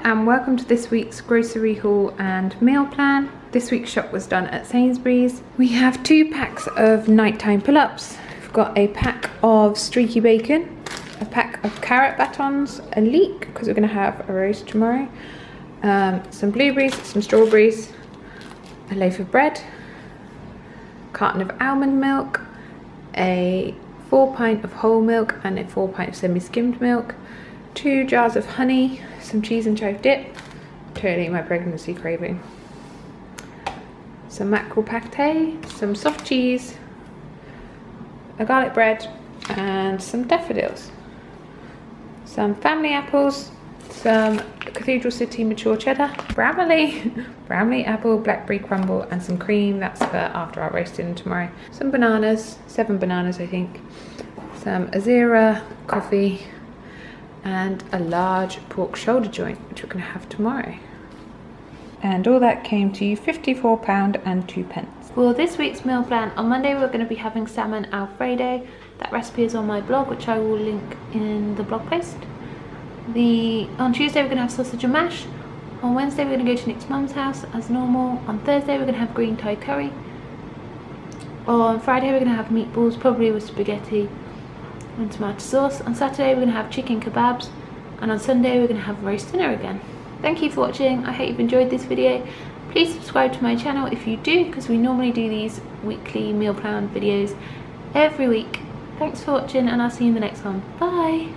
and welcome to this week's grocery haul and meal plan. This week's shop was done at Sainsbury's. We have 2 packs of nighttime pull-ups. We've got a pack of streaky bacon, a pack of carrot batons, a leek because we're going to have a roast tomorrow, some blueberries, some strawberries, a loaf of bread, a carton of almond milk, a 4 pint of whole milk and a 4 pint of semi-skimmed milk, 2 jars of honey, some cheese and chive dip, totally my pregnancy craving, some mackerel pate, some soft cheese, a garlic bread and some daffodils, some family apples, some Cathedral City mature cheddar, Bramley apple, blackberry crumble and some cream, that's for after our roasting tomorrow, some bananas, 7 bananas I think, some Azera coffee and a large pork shoulder joint which we're going to have tomorrow. And all that came to £54 and 2 pence. For this week's meal plan, on Monday we're going to be having salmon alfredo. That recipe is on my blog, which I will link in the blog post. On Tuesday we're going to have sausage and mash. On Wednesday we're going to go to Nick's mum's house as normal. On Thursday we're going to have green Thai curry. On Friday we're going to have meatballs, probably with spaghetti and tomato sauce. On Saturday we're going to have chicken kebabs, and on Sunday we're going to have roast dinner again. Thank you for watching. I hope you've enjoyed this video. Please subscribe to my channel if you do, because we normally do these weekly meal plan videos every week. Thanks for watching and I'll see you in the next one. Bye.